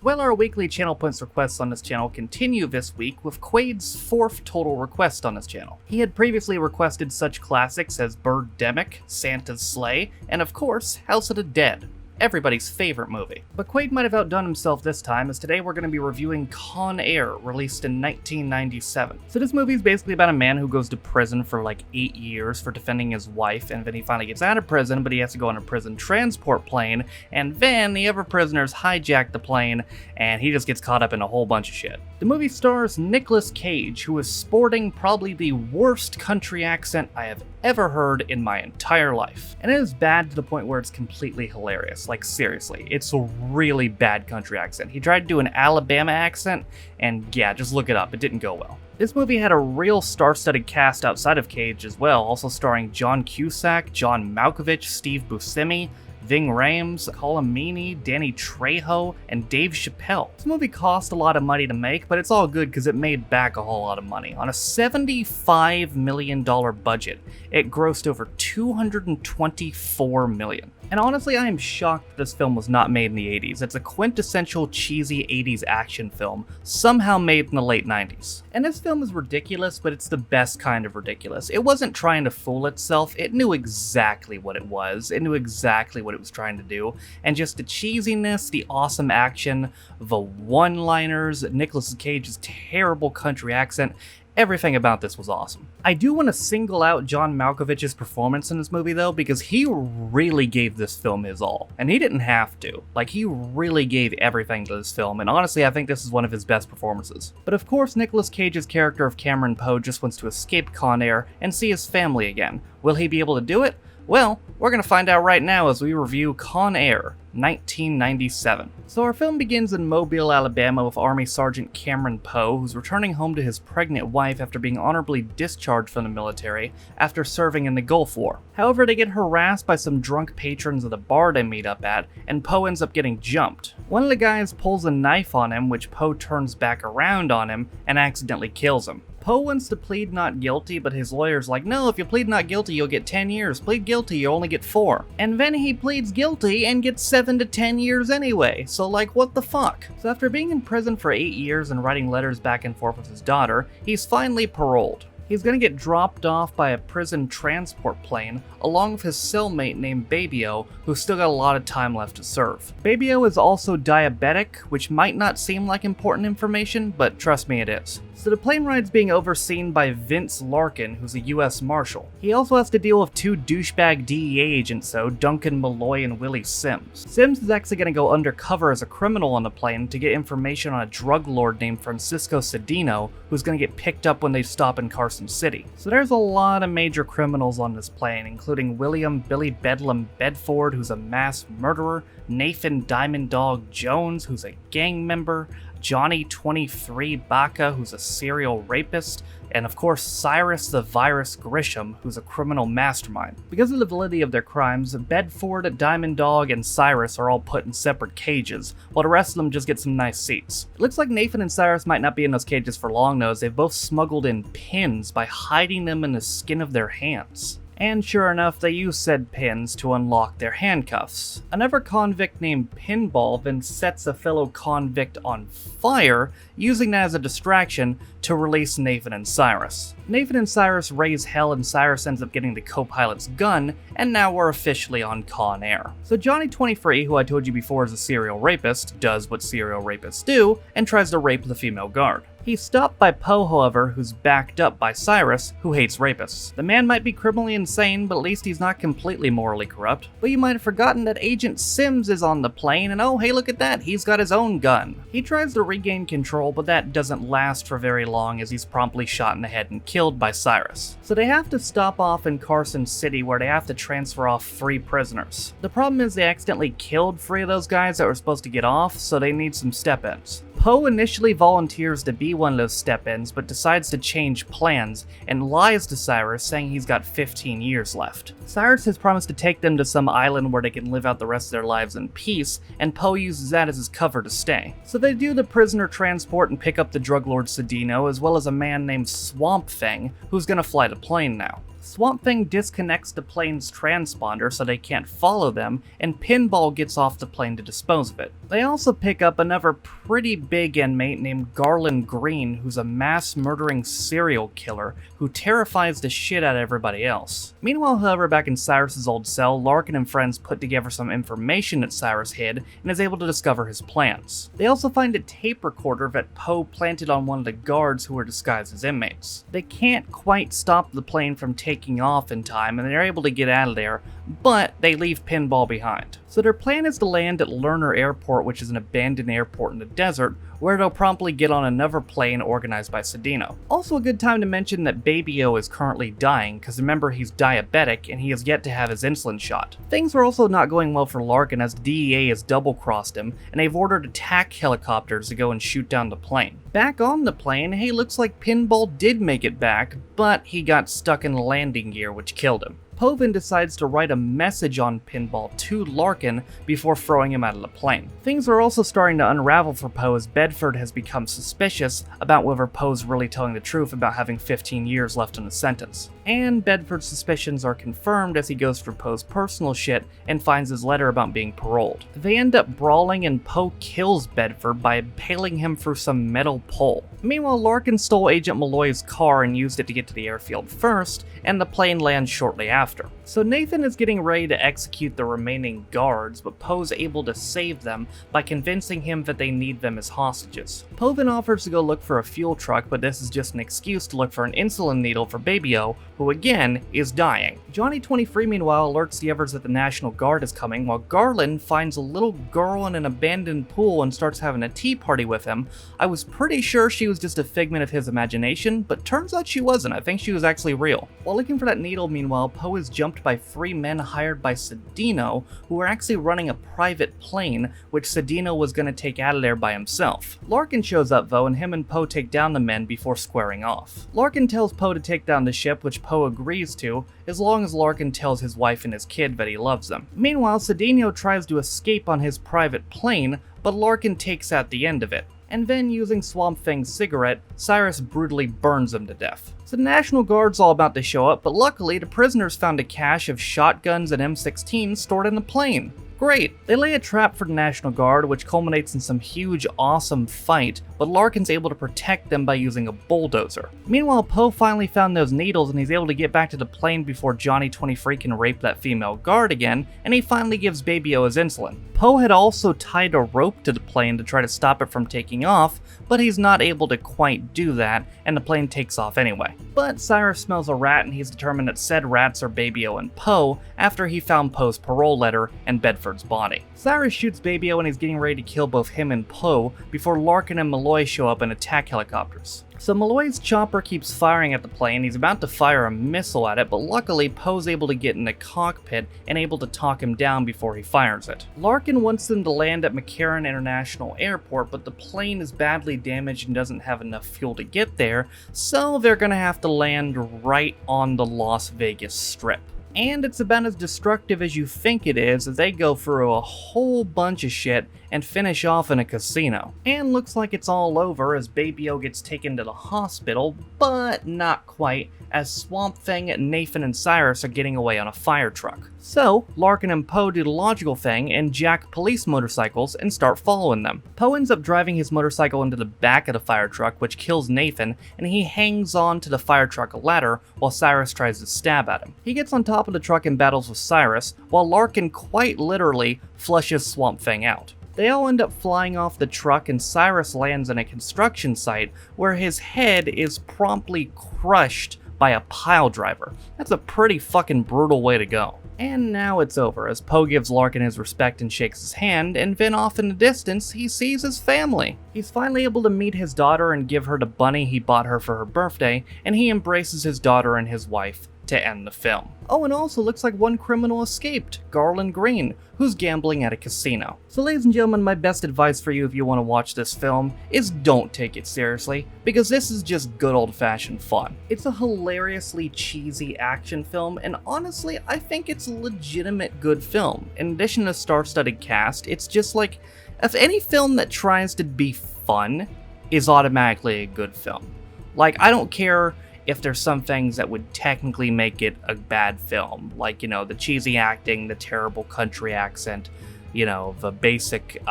Well, our weekly channel points requests on this channel continue this week with Quaid's 4th total request on this channel. He had previously requested such classics as Birdemic, Santa's Sleigh, and of course, House of the Dead, everybody's favorite movie. But Quaid might have outdone himself this time, as today we're going to be reviewing Con Air, released in 1997. So this movie is basically about a man who goes to prison for like 8 years for defending his wife, and then he finally gets out of prison, but he has to go on a prison transport plane, and then the other prisoners hijack the plane, and he just gets caught up in a whole bunch of shit. The movie stars Nicolas Cage, who is sporting probably the worst country accent I have ever heard in my entire life. And it is bad to the point where it's completely hilarious. Like, seriously, it's a really bad country accent. He tried to do an Alabama accent, and yeah, just look it up, it didn't go well. This movie had a real star-studded cast outside of Cage as well, also starring John Cusack, John Malkovich, Steve Buscemi, Ving Rhames, Colm Meaney, Danny Trejo, and Dave Chappelle. This movie cost a lot of money to make, but it's all good because it made back a whole lot of money. On a $75 million budget, it grossed over $224 million. And honestly, I am shocked this film was not made in the 80s. It's a quintessential cheesy 80s action film, somehow made in the late 90s. And this film is ridiculous, but it's the best kind of ridiculous. It wasn't trying to fool itself, it knew exactly what it was, it knew exactly what it was trying to do, and just the cheesiness, the awesome action, the one-liners, Nicolas Cage's terrible country accent, everything about this was awesome. I do want to single out John Malkovich's performance in this movie though, because he really gave this film his all. And he didn't have to. Like, he really gave everything to this film, and honestly I think this is one of his best performances. But of course Nicolas Cage's character of Cameron Poe just wants to escape Con Air and see his family again. Will he be able to do it? Well, we're going to find out right now as we review Con Air, 1997. So our film begins in Mobile, Alabama with Army Sergeant Cameron Poe, who's returning home to his pregnant wife after being honorably discharged from the military after serving in the Gulf War. However, they get harassed by some drunk patrons of the bar they meet up at, and Poe ends up getting jumped. One of the guys pulls a knife on him, which Poe turns back around on him and accidentally kills him. Poe wants to plead not guilty, but his lawyer's like, no, if you plead not guilty, you'll get 10 years. Plead guilty, you only get 4. And then he pleads guilty and gets 7 to 10 years anyway, so like, what the fuck? So after being in prison for 8 years and writing letters back and forth with his daughter, he's finally paroled. He's gonna get dropped off by a prison transport plane, along with his cellmate named Baby-O, who's still got a lot of time left to serve. Baby-O is also diabetic, which might not seem like important information, but trust me, it is. So the plane ride's being overseen by Vince Larkin, who's a US Marshal. He also has to deal with 2 douchebag DEA agents though, Duncan Malloy and Willie Sims. Sims is actually gonna go undercover as a criminal on the plane to get information on a drug lord named Francisco Cedino, who's gonna get picked up when they stop in Carson City. So there's a lot of major criminals on this plane, including William Billy Bedlam Bedford, who's a mass murderer, Nathan Diamond Dog Jones, who's a gang member, Johnny 23 Baca, who's a serial rapist, and of course Cyrus the Virus Grisham, who's a criminal mastermind. Because of the validity of their crimes, Bedford, Diamond Dog, and Cyrus are all put in separate cages, while the rest of them just get some nice seats. It looks like Nathan and Cyrus might not be in those cages for long though, as they've both smuggled in pins by hiding them in the skin of their hands. And sure enough, they use said pins to unlock their handcuffs. Another convict named Pinball then sets a fellow convict on fire, using that as a distraction to release Nathan and Cyrus. Nathan and Cyrus raise hell, and Cyrus ends up getting the co-pilot's gun, and now we're officially on Con Air. So Johnny 23, who I told you before is a serial rapist, does what serial rapists do, and tries to rape the female guard. He's stopped by Poe, however, who's backed up by Cyrus, who hates rapists. The man might be criminally insane, but at least he's not completely morally corrupt. But you might have forgotten that Agent Sims is on the plane, and oh hey, look at that, he's got his own gun. He tries to regain control, but that doesn't last for very long as he's promptly shot in the head and killed by Cyrus. So they have to stop off in Carson City, where they have to transfer off 3 prisoners. The problem is they accidentally killed 3 of those guys that were supposed to get off, so they need some step-ins. Poe initially volunteers to be one of those step-ins, but decides to change plans and lies to Cyrus, saying he's got 15 years left. Cyrus has promised to take them to some island where they can live out the rest of their lives in peace, and Poe uses that as his cover to stay. So they do the prisoner transport and pick up the drug lord Cedino, as well as a man named Swamp Thing, who's gonna fly the plane now. Swamp Thing disconnects the plane's transponder so they can't follow them, and Pinball gets off the plane to dispose of it. They also pick up another pretty big inmate named Garland Green, who's a mass-murdering serial killer who terrifies the shit out of everybody else. Meanwhile, however, back in Cyrus's old cell, Larkin and friends put together some information that Cyrus hid and is able to discover his plans. They also find a tape recorder that Poe planted on one of the guards who were disguised as inmates. They can't quite stop the plane from taking off in time, and they're able to get out of there, but they leave Pinball behind. So their plan is to land at Lerner Airport, which is an abandoned airport in the desert, where they'll promptly get on another plane organized by Cedino. Also a good time to mention that Baby O is currently dying, because remember he's diabetic and he has yet to have his insulin shot. Things are also not going well for Larkin as the DEA has double-crossed him, and they've ordered attack helicopters to go and shoot down the plane. Back on the plane, hey, looks like Pinball did make it back, but he got stuck in the landing gear, which killed him. Poe then decides to write a message on Pinball to Larkin before throwing him out of the plane. Things are also starting to unravel for Poe as Bedford has become suspicious about whether Poe's really telling the truth about having 15 years left in the sentence. And Bedford's suspicions are confirmed as he goes through Poe's personal shit and finds his letter about being paroled. They end up brawling and Poe kills Bedford by impaling him through some metal pole. Meanwhile, Larkin stole Agent Malloy's car and used it to get to the airfield first, and the plane lands shortly after. So Nathan is getting ready to execute the remaining guards, but Poe's able to save them by convincing him that they need them as hostages. Poe then offers to go look for a fuel truck, but this is just an excuse to look for an insulin needle for Baby O, who again is dying. Johnny 23 meanwhile alerts the others that the National Guard is coming, while Garland finds a little girl in an abandoned pool and starts having a tea party with him. I was pretty sure she was just a figment of his imagination, but turns out she wasn't. I think she was actually real. While looking for that needle, meanwhile, Poe is jumped by 3 men hired by Cedino, who are actually running a private plane, which Cedino was going to take out of there by himself. Larkin shows up though, and him and Poe take down the men before squaring off. Larkin tells Poe to take down the ship, which Poe agrees to, as long as Larkin tells his wife and his kid that he loves them. Meanwhile, Cedino tries to escape on his private plane, but Larkin takes out the end of it. And then, using Swamp Thing's cigarette, Cyrus brutally burns him to death. So the National Guard's all about to show up, but luckily the prisoners found a cache of shotguns and M16s stored in the plane. Great! They lay a trap for the National Guard, which culminates in some huge, awesome fight, but Larkin's able to protect them by using a bulldozer. Meanwhile, Poe finally found those needles and he's able to get back to the plane before Johnny 23 can rape that female guard again, and he finally gives Baby O his insulin. Poe had also tied a rope to the plane to try to stop it from taking off, but he's not able to quite do that, and the plane takes off anyway. But Cyrus smells a rat and he's determined that said rats are Baby O and Poe after he found Poe's parole letter and Bedford's body. Cyrus shoots Baby O and he's getting ready to kill both him and Poe before Larkin and Malloy show up in attack helicopters. So Malloy's chopper keeps firing at the plane. He's about to fire a missile at it, but luckily Poe's able to get in the cockpit and able to talk him down before he fires it. Larkin wants them to land at McCarran International Airport, but the plane is badly damaged and doesn't have enough fuel to get there, so they're gonna have to land right on the Las Vegas Strip. And it's about as destructive as you think it is, as they go through a whole bunch of shit and finish off in a casino. And looks like it's all over as Baby O gets taken to the hospital, but not quite, as Swamp Thing, Nathan, and Cyrus are getting away on a fire truck. So, Larkin and Poe do the logical thing and jack police motorcycles and start following them. Poe ends up driving his motorcycle into the back of the fire truck, which kills Nathan, and he hangs on to the fire truck ladder while Cyrus tries to stab at him. He gets on top of the truck and battles with Cyrus, while Larkin quite literally flushes Swamp Thing out. They all end up flying off the truck and Cyrus lands in a construction site where his head is promptly crushed by a pile driver. That's a pretty fucking brutal way to go. And now it's over, as Poe gives Larkin his respect and shakes his hand, and then off in the distance, he sees his family. He's finally able to meet his daughter and give her the bunny he bought her for her birthday, and he embraces his daughter and his wife to end the film. Oh, and also looks like one criminal escaped, Garland Green, who's gambling at a casino. So ladies and gentlemen, my best advice for you if you want to watch this film is don't take it seriously, because this is just good old-fashioned fun. It's a hilariously cheesy action film, and honestly, I think it's a legitimate good film. In addition to a star-studded cast, it's just like, if any film that tries to be fun is automatically a good film. Like, I don't care if there's some things that would technically make it a bad film, like, you know, the cheesy acting, the terrible country accent, you know, the basic,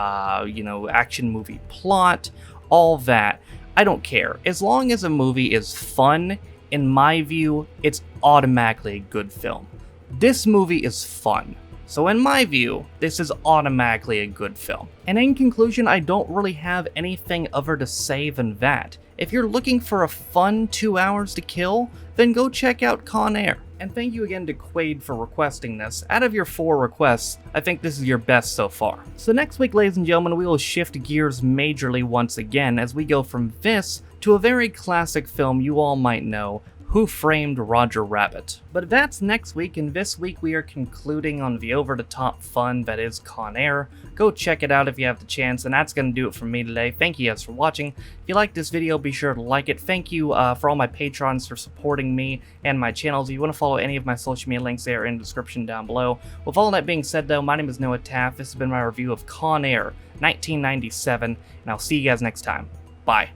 you know, action movie plot, all that. I don't care. As long as a movie is fun, in my view, it's automatically a good film. This movie is fun. So in my view, this is automatically a good film. And in conclusion, I don't really have anything other to say than that. If you're looking for a fun 2 hours to kill, then go check out Con Air. And thank you again to Quaid for requesting this. Out of your 4 requests, I think this is your best so far. So next week, ladies and gentlemen, we will shift gears majorly once again as we go from this to a very classic film you all might know, Who Framed Roger Rabbit. But that's next week, and this week we are concluding on the over-the-top fun that is Con Air. Go check it out if you have the chance, and that's going to do it for me today. Thank you guys for watching. If you liked this video, be sure to like it. Thank you for all my patrons for supporting me and my channels. If you want to follow any of my social media links, they are in the description down below. With all that being said, though, my name is Noah Taft. This has been my review of Con Air 1997, and I'll see you guys next time. Bye.